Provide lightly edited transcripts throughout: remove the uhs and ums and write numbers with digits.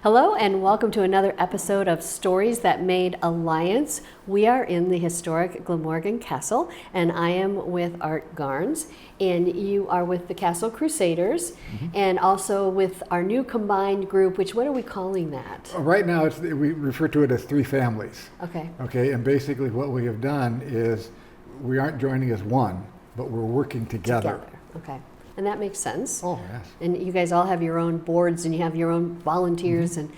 Hello and welcome to another episode of Stories That Made Alliance. We are in the historic Glamorgan Castle and I am with Art Garnes and you are with the Castle Crusaders and also with our new combined group, which what are we calling that? Right now we refer to it as three families. Okay. Okay, and basically what we have done is we aren't joining as one, but we're working together. Okay. And that makes sense. Oh, yes. And you guys all have your own boards and you have your own volunteers and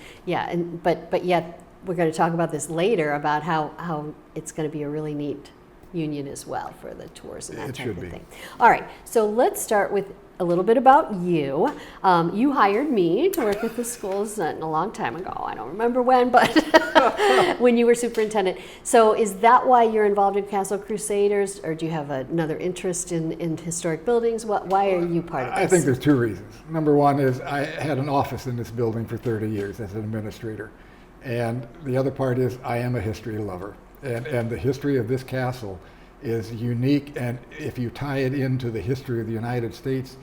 but yet we're going to talk about this later about how it's going to be a really neat union as well for the tours and that type of thing. All right, so let's start with a little bit about you. You hired me to work at the schools a long time ago. I don't remember when, but when you were superintendent. So is that why you're involved in Castle Crusaders, or do you have another interest in historic buildings? Why are you part of this? I think there's two reasons. Number one is I had an office in this building for 30 years as an administrator. And the other part is I am a history lover. And the history of this castle is unique, and if you tie it into the history of the United States,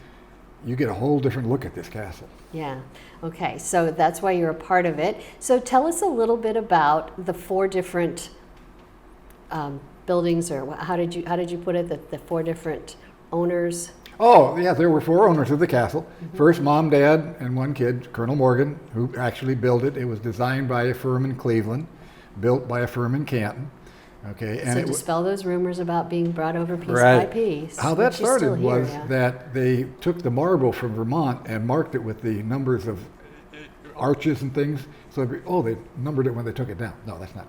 you get a whole different look at this castle. Yeah, okay, so that's why you're a part of it. So tell us a little bit about the four different buildings, or how did you put it, the four different owners? Oh, yeah, there were four owners of the castle. First, Mom, Dad, and one kid, Colonel Morgan, who actually built it. It was designed by a firm in Cleveland, built by a firm in Canton. Okay, and so dispel those rumors about being brought over piece by piece. How that started was that they took the marble from Vermont and marked it with the numbers of arches and things. So, they numbered it when they took it down. No, that's not.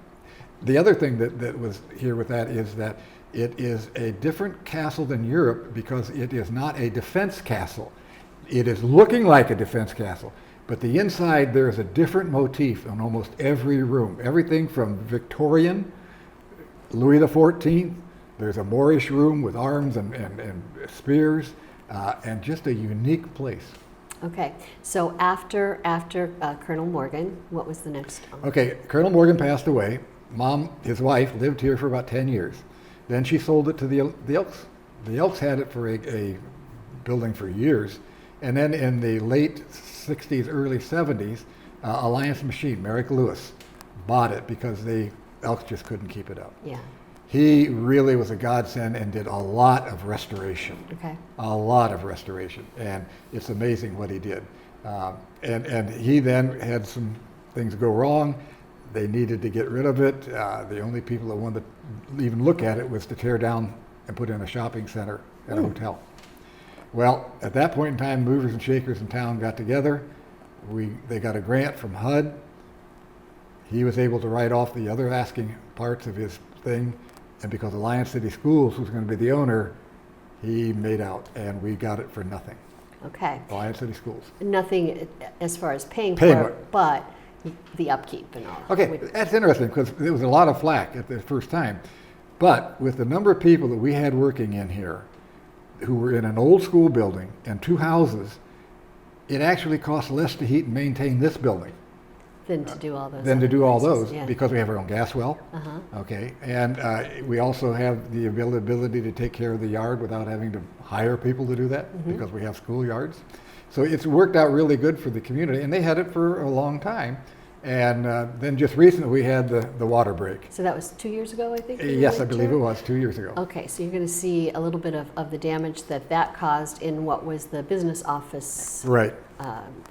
The other thing that was here with that is that it is a different castle than Europe because it is not a defense castle. It is looking like a defense castle, but the inside there is a different motif on almost every room. Everything from Victorian, Louis XIV, there's a Moorish room with arms and spears, and just a unique place. Okay, so after Colonel Morgan, what was the next one? Okay, Colonel Morgan passed away. Mom, his wife, lived here for about 10 years. Then she sold it to the Elks. The Elks had it for a building for years. And then in the late 60s, early 70s, Alliance Machine, Merrick Lewis, bought it because the Elks just couldn't keep it up. Yeah. He really was a godsend and did a lot of restoration. Okay. A lot of restoration, and it's amazing what he did. And he then had some things go wrong. They needed to get rid of it. The only people that wanted to even look at it was to tear down and put in a shopping center and a hotel. Well, at that point in time, movers and shakers in town got together. They got a grant from HUD. He was able to write off the other asking parts of his thing, and because Alliance City Schools was going to be the owner, he made out, and we got it for nothing. Okay. Alliance City Schools. Nothing as far as paying for it, but the upkeep and all. Okay, that's interesting because there was a lot of flack at the first time, but with the number of people that we had working in here who were in an old school building and two houses, it actually cost less to heat and maintain this building than to do all those. Because we have our own gas well. Okay, and we also have the ability to take care of the yard without having to hire people to do that because we have school yards. So it's worked out really good for the community, and they had it for a long time. And then just recently we had the water break. So that was 2 years ago, I think? Yes, I believe it was 2 years ago. Okay, so you're going to see a little bit of the damage that caused in what was the business office. Right.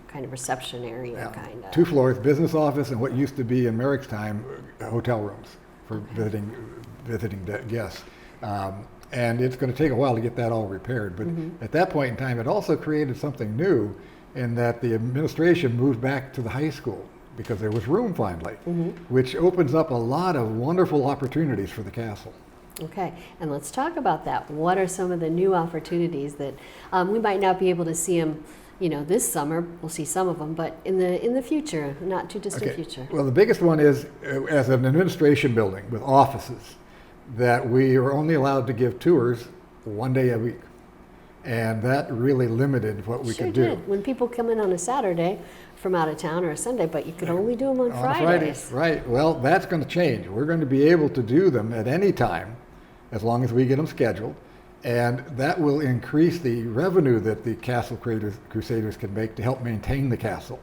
Kind of reception area, kind of. 2 floors, business office, and what used to be in Merrick's time, hotel rooms for visiting guests. And it's going to take a while to get that all repaired. But at that point in time, it also created something new in that the administration moved back to the high school because there was room finally, which opens up a lot of wonderful opportunities for the castle. Okay, and let's talk about that. What are some of the new opportunities that we might not be able to see them, this summer? We'll see some of them, but in the future, not too distant future. Well, the biggest one is as an administration building with offices, that we are only allowed to give tours 1 day a week. And that really limited what we could do. Sure did. When people come in on a Saturday from out of town or a Sunday, but you could only do them on Fridays. Right. Well, that's going to change. We're going to be able to do them at any time as long as we get them scheduled. And that will increase the revenue that the Castle Crusaders can make to help maintain the castle.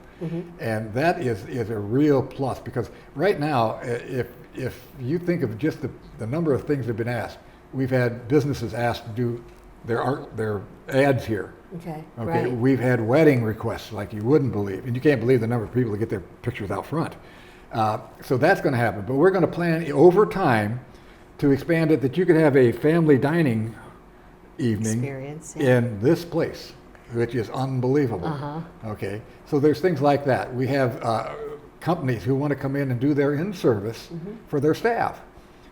And that is a real plus, because right now, if you think of just the number of things that have been asked, we've had businesses asked to do their ads here. Okay, Okay, right. we've had wedding requests like you wouldn't believe, and you can't believe the number of people that get their pictures out front. So that's going to happen, but we're going to plan over time to expand it that you could have a family dining evening Experience, yeah. in this place, which is unbelievable. Uh-huh. Okay, so there's things like that. We have companies who want to come in and do their in-service for their staff.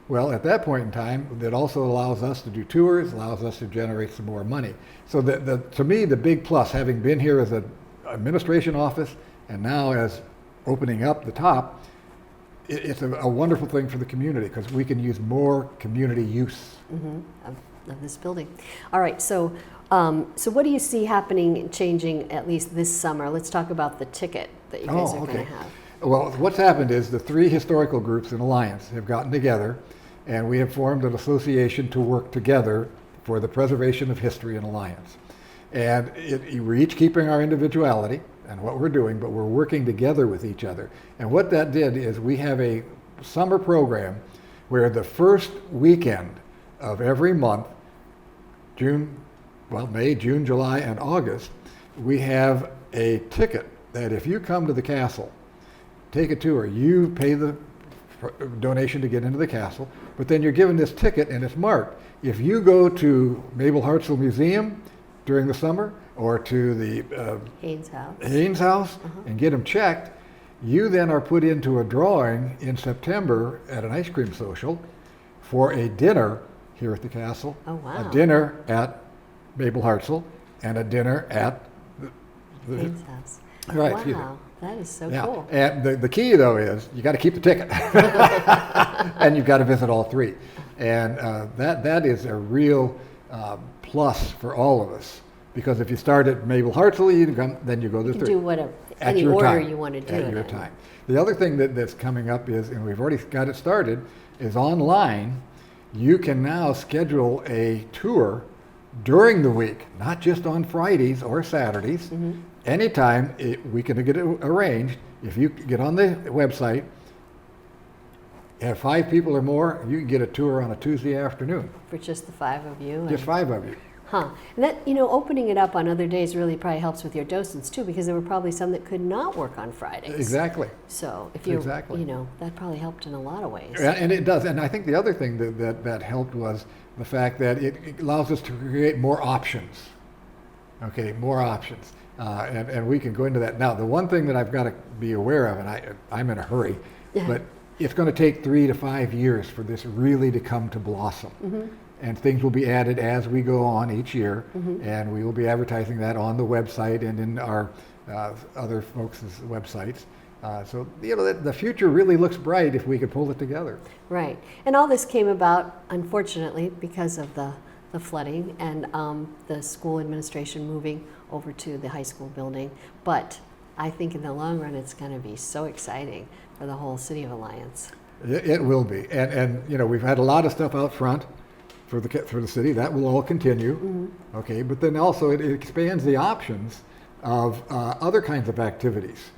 Well, at that point in time, that also allows us to do tours, allows us to generate some more money. So to me, the big plus, having been here as an administration office and now as opening up the top, it's a wonderful thing for the community, because we can use more community use. Of this building. All right, so what do you see happening, changing at least this summer? Let's talk about the ticket that you guys are going to have. Well, what's happened is the three historical groups in Alliance have gotten together, and we have formed an association to work together for the preservation of history in Alliance. And we're each keeping our individuality and what we're doing, but we're working together with each other. And what that did is we have a summer program where the first weekend of every month, May, June, July, and August, we have a ticket that if you come to the castle, take a tour, you pay the donation to get into the castle, but then you're given this ticket and it's marked. If you go to Mabel Hartzell Museum during the summer, or to the Haynes House and get them checked, you then are put into a drawing in September at an ice cream social for a dinner here at the castle, Oh, wow. a dinner at Mabel Hartzell, and a dinner at the Haynes House. Right, excuse me. Wow, that is so Yeah, cool. and the key though is you got to keep the ticket, and you've got to visit all three, and that is a real plus for all of us, because if you start at Mabel Hartzell, then you go to You the can three. do whatever, At any your order time. you want to do At it your in. time. The other thing that's coming up is, and we've already got it started, is online. You can now schedule a tour during the week, not just on Fridays or Saturdays. Anytime we can get it arranged. If you get on the website, have 5 people or more, you can get a tour on a Tuesday afternoon. For just the 5 of you. Just 5 of you. Huh. And that, opening it up on other days really probably helps with your docents too, because there were probably some that could not work on Fridays. Exactly. So if you're, Exactly. that probably helped in a lot of ways. And it does. And I think the other thing that helped was the fact that it allows us to create more options. Okay, more options. And we can go into that. Now, the one thing that I've got to be aware of, and I'm in a hurry, but it's going to take 3 to 5 years for this really to come to blossom. And things will be added as we go on each year, and we will be advertising that on the website and in our other folks' websites. So the future really looks bright if we could pull it together. Right. And all this came about, unfortunately, because of the flooding and the school administration moving over to the high school building. But I think in the long run, it's going to be so exciting for the whole city of Alliance. It will be. And we've had a lot of stuff out front for the city. That will all continue. Okay, but then also it expands the options of other kinds of activities.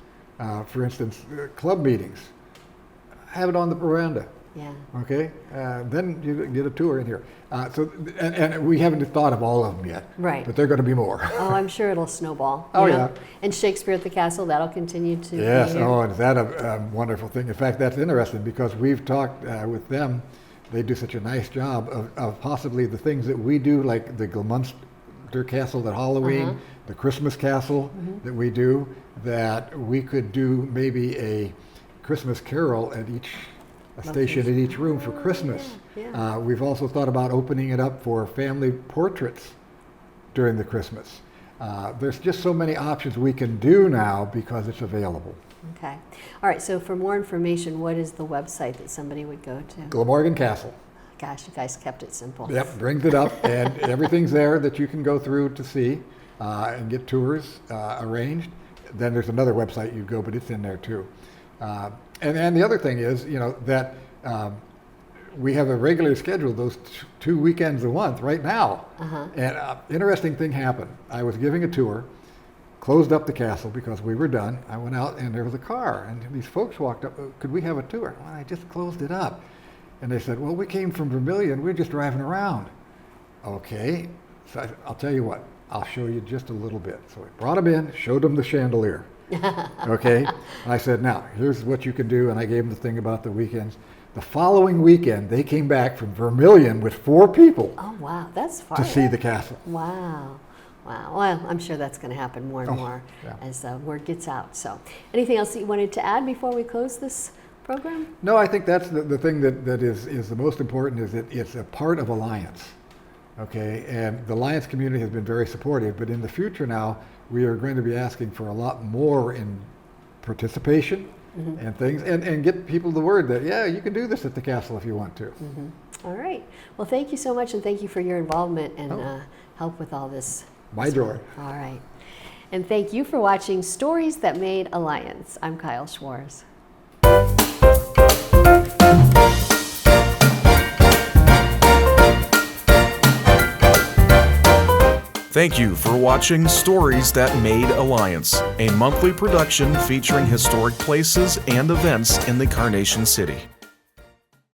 For instance, club meetings. Have it on the veranda. Yeah. Okay, then you get a tour in here. And we haven't thought of all of them yet. Right. But they're going to be more. Oh, I'm sure it'll snowball. Oh, you know? yeah. And Shakespeare at the Castle, that'll continue to Yes. be here. Oh, and is that a wonderful thing? In fact, that's interesting because we've talked with them. They do such a nice job of possibly the things that we do, like the Glamorgan Castle at Halloween, the Christmas Castle that we do, that we could do maybe a Christmas carol at each station in each room for Christmas. Yeah. We've also thought about opening it up for family portraits during the Christmas. There's just so many options we can do now because it's available. Okay. All right, so for more information, what is the website that somebody would go to? Glamorgan Castle. Gosh, you guys kept it simple. Yep, brings it up, and everything's there that you can go through to see and get tours arranged. Then there's another website you go, but it's in there too. And the other thing is, that we have a regular schedule those 2 weekends a month right now. And interesting thing happened. I was giving a tour, closed up the castle because we were done. I went out and there was a car, and these folks walked up. Could we have a tour? Well, I just closed it up. And they said, well, we came from Vermilion. We're just driving around. Okay. So I'll tell you what. I'll show you just a little bit. So I brought them in, showed them the chandelier. Okay. And I said, now, here's what you can do. And I gave them the thing about the weekends. The following weekend, they came back from Vermilion with 4 people. Oh, wow. That's far. To see the castle. Wow. Wow. Well, I'm sure that's going to happen more and more as word gets out. So anything else that you wanted to add before we close this program? No, I think that's the thing that is the most important, is that it's a part of Alliance. Okay, and the Alliance community has been very supportive, but in the future now, we are going to be asking for a lot more in participation and things, and get people the word that, yeah, you can do this at the castle if you want to. All right. Well, thank you so much, and thank you for your involvement and help with all this. My joy. All right. And thank you for watching Stories That Made Alliance. I'm Kyle Schwarz. Thank you for watching Stories That Made Alliance, a monthly production featuring historic places and events in the Carnation City.